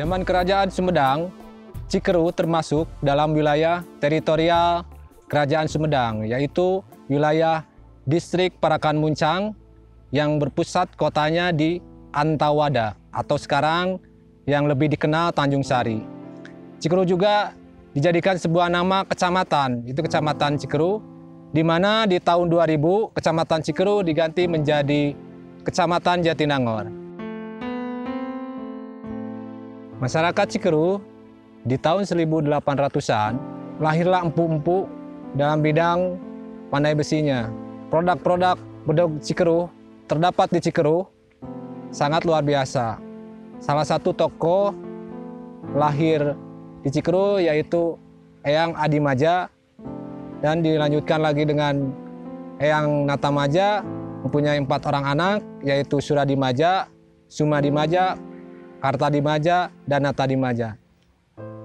Zaman Kerajaan Sumedang, Cikeru termasuk dalam wilayah teritorial Kerajaan Sumedang, yaitu wilayah distrik Parakan Muncang yang berpusat kotanya di Antawada atau sekarang yang lebih dikenal Tanjung Sari. Cikeru juga dijadikan sebuah nama kecamatan, itu Kecamatan Cikeru, di mana di tahun 2000 Kecamatan Cikeru diganti menjadi Kecamatan Jatinangor. Masyarakat Cikeru di tahun 1800-an lahirlah empu-empu dalam bidang pandai besinya. Produk-produk bedog Cikeru terdapat di Cikeru sangat luar biasa. Salah satu tokoh lahir di Cikeru yaitu Eyang Adimaja, dan dilanjutkan lagi dengan Eyang Natamaja, mempunyai 4 orang anak yaitu Suradimaja, Sumadimaja, Kartadimaja, dan Natadimaja.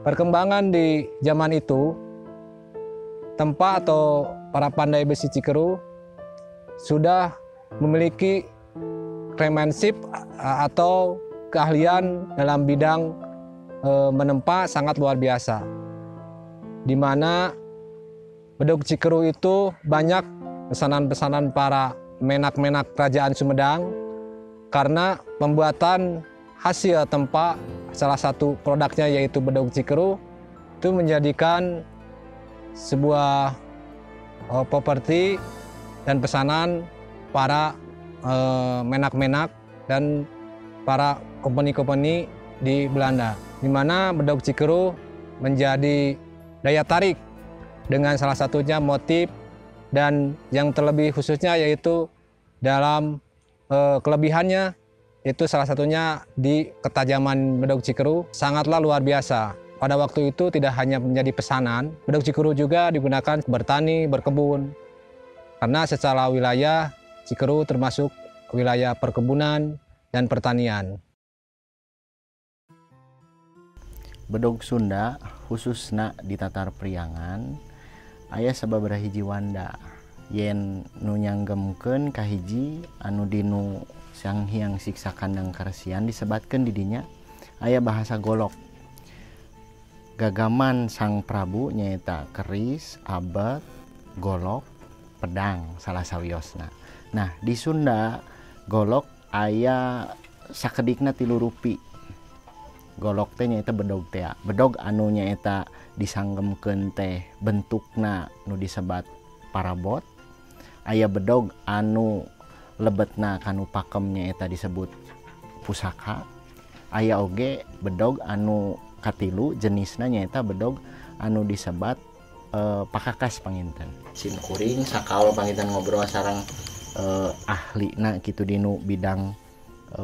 Perkembangan di zaman itu, Tempa atau para pandai besi Cikeru sudah memiliki kremenship atau keahlian dalam bidang menempa sangat luar biasa, di mana bedog Cikeru itu banyak pesanan-pesanan para menak-menak Kerajaan Sumedang karena pembuatan hasil tempa, salah satu produknya yaitu bedog Cikeru, itu menjadikan sebuah properti dan pesanan para menak-menak dan para kompeni-kompeni di Belanda, di mana bedog Cikeru menjadi daya tarik dengan salah satunya motif, dan yang terlebih khususnya yaitu dalam kelebihannya, itu salah satunya di ketajaman bedog Cikeru sangatlah luar biasa. Pada waktu itu tidak hanya menjadi pesanan, bedog Cikeru juga digunakan bertani, berkebun. Karena secara wilayah Cikeru termasuk wilayah perkebunan dan pertanian. Bedog Sunda khususna di Tatar Priangan aya sababaraha hiji wanda yen nu nyanggemkeun kahiji anu dinu Sang Hyang Siksa Kandang Karesian disebatkeun di dinya aya bahasa Golok. Gagaman Sang Prabu nyaeta keris, abet, golok, pedang salah sawiosna. Nah, di Sunda golok aya sakedikna 3 rupi. Golok teh nyaeta bedog teh. Bedog anu nyaeta disanggemkeun teh bentukna nu disebat parabot. Aya bedog anu lebetna kanu pakem nyaeta disebut pusaka. Aya oge bedog anu katilu jenisna nyaeta bedog anu disebat pakakas panginten. Sim kuring sakaol panginten ngobrol sareng ahlina kitu dinu bidang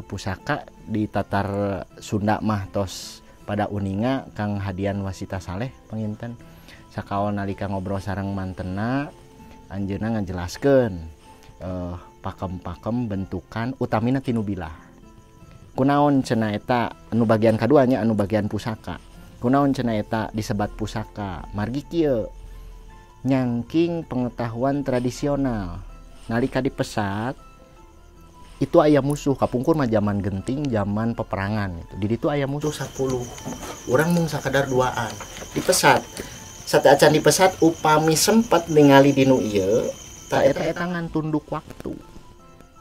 pusaka di Tatar Sunda mah tos pada uninga Kang Hadian Wasita Saleh panginten. Sakaol nalika ngobrol sareng mantena anjeunna ngajelaskeun pakem-pakem bentukan utamina tinu bilah. Kunaon cenah eta anu bagian kaduanya anu bagian pusaka. Kunaon cenah eta disebat pusaka? Margi kieu nyangking pengetahuan tradisional. Nalika dipesat itu aya musuh kapungkur mah zaman genting, zaman peperangan itu. Di ditu aya musuh 10. Urang mung sakadar 2an. Dipesat. Sateacan dipesat upami sempat ningali dinu ieu, ta eta ngan tunduk waktu.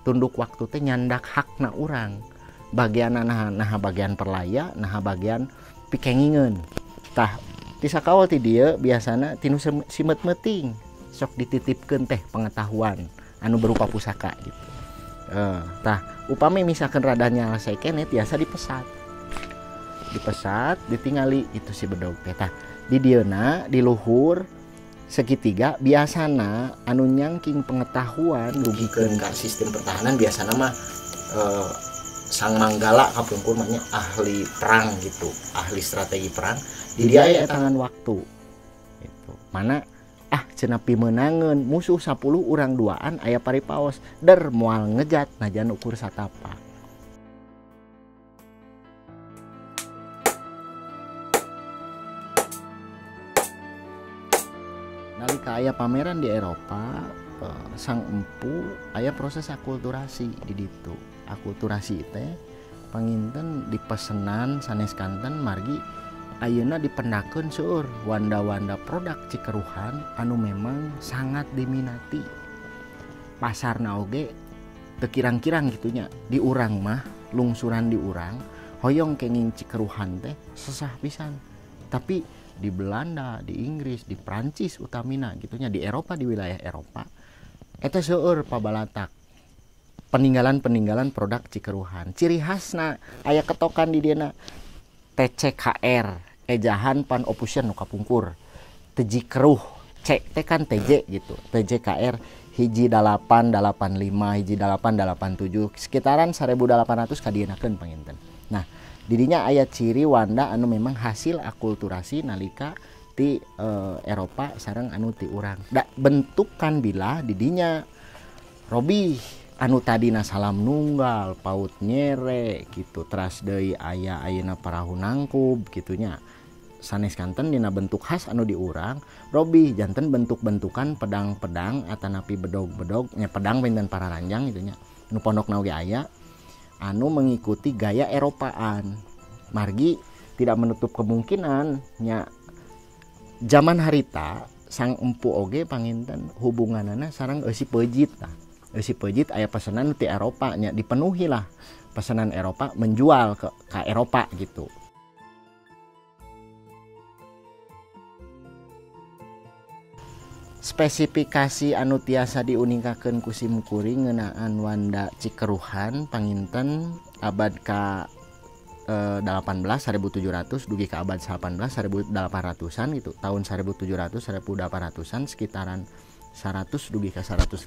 Tunduk waktu teh nyandak hakna urang. Bagian nah bagian perlaya, nah bagian pikengingeun. Tah ti sakawal ti dieu biasana tinu simet meuting sok dititipkeun teh pengetahuan anu berupa pusaka gitu. Tah upami misalkan rada nyalesai keneh biasa dipesat. Dipesat ditingali itu si bedog teh. Tah di dieuna di luhur segitiga biasana anu nyangking pengetahuan dugikeun ka sistem pertahanan biasana mah Sang Manggala kapungkur mah ahli perang gitu, ahli strategi perang. Di dia aya tangan waktu. Gitu. Mana cenah pimeunangeun musuh 10 urang 2an aya paripaos der moal ngejat najan ukur satapak. Nalika aya pameran di Eropa, sang empu aya proses akulturasi di ditu. Akulturasi teh panginten dipesenan sanes kanten margi ayeuna dipendakeun seueur wanda-wanda produk Cikeruhan anu memang sangat diminati. Pasarna oge teu kirang-kirang gitunya. Di urang mah lungsuran di urang hoyong kenging Cikeruhan teh sesah pisan. Tapi di Belanda, di Inggris, di Prancis utamina gitunya, di Eropa, di wilayah Eropa eta seueur pabalatak peninggalan-peninggalan produk Cikeruhan. Ciri khasna aya ketokan di dieu TCKR, ejahan pan opusion nu kapungkur. Teji keruh, C teh kan TJ gitu. TJKR hiji 885, hiji 887, sekitaran 1800 kadienakeun panginten. Nah, didinya aya ciri wanda anu memang hasil akulturasi nalika ti Eropa sareng anu ti urang. Da bentukan bila didinya Robi anu tadina salam nunggal, paut nyere gitu, teras deui aya ayeuna parahu nangkub gitunya. Sanes kanten dina bentuk khas anu diurang, Robi janten bentuk-bentukan pedang-pedang atanapi bedog-bedog nya pedang pinten para ranjang gitunya. Nu pondokna oge aya anu mengikuti gaya Eropaan. Margi tidak menutup kemungkinan nya zaman harita sang empu oge panginten hubunganana sareng eusi peujit tah. Eusi peujit aya pesanan ti Eropa nya dipenuhi lah pesanan Eropa menjual ke Eropa gitu. Spesifikasi anu tiasa diuningkakeun ku simkuring ngeunaan wanda Cikeruhan panginten abad ka 18 1700 dugi ke abad 18 1800-an gitu. Tahun 1700 1800-an sekitaran 100 dugi ke 150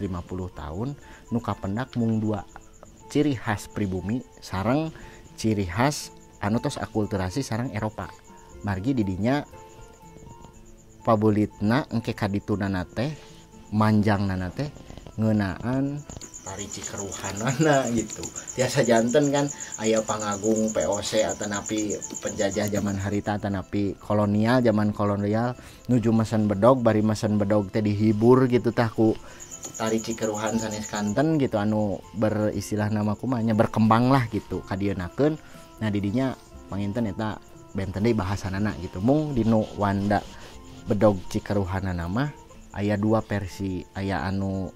tahun nu kapendak mung dua ciri khas pribumi sareng ciri khas anu tos akulturasi sareng Eropa. Margi didinya pabulitna engke kaditunana teh manjangnana teh ngeunaan tari Cikeruhanana gitu. Tiasa janten kan aya pangagung POC atanapi penjajah zaman harita atanapi kolonial zaman kolonial nuju mesen bedog bari mesen bedog teh dihibur gitu tah ku tari Cikeruhan sanes kanten gitu anu beristilah nama kumanya berkembang lah gitu kadienakeun. Nah didinya panginten eta benten deui bahasanana gitu. Mung dinu wanda bedog Cikeruhanana mah aya dua versi, aya anu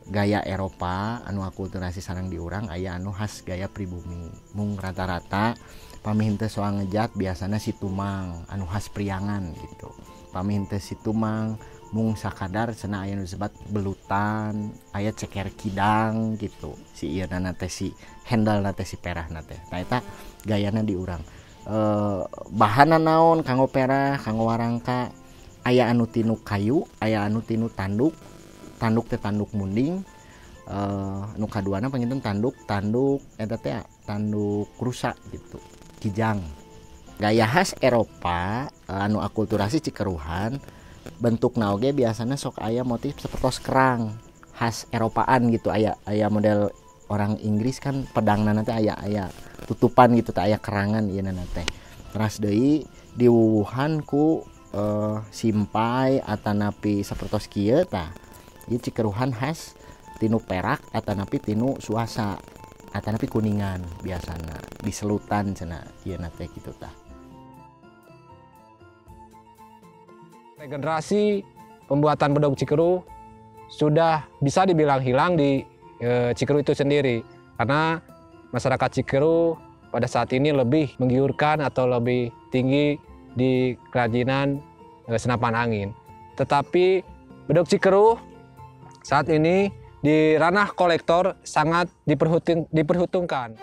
gaya Eropa anu akulturasi sareng diurang, aya anu khas gaya pribumi. Mung rata-rata pamih teu soal ngejat biasana situmang anu khas priangan gitu. Pamih teu situmang mung sakadar cenah aya nu disebut belutan, aya ceker kidang gitu. Si ieu nana teh si handle teh si perahna teh. Nah eta gayana diurang. Bahanna naon kanggo perah, kanggo warangka, aya anu tinu kayu, aya anu tinu tanduk teh tanduk munding. Nu kaduana panginten tanduk eta teh tanduk rusa gitu, kijang. Gaya khas Eropa anu akulturasi Cikeruhan bentukna oge biasana sok aya motif sapertos kerang khas Eropaan gitu. Aya model orang Inggris kan pedangna teh aya tutupan gitu teh aya kerangan ieu na teh. Teras deui diwuwuhan ku simpai atanapi sapertos kieu tah. Ieu Cikeruhan khas tinu perak atanapi tinu suasa atanapi kuningan biasana di selutan cenah ieu teh kitu tah. Regenerasi pembuatan bedog Cikeruh sudah bisa dibilang hilang di Cikeruh itu sendiri, karena masyarakat Cikeruh pada saat ini lebih menggiurkan atau lebih tinggi di kerajinan senapan angin. Tetapi bedog Cikeruh saat ini di ranah kolektor sangat diperhitungkan.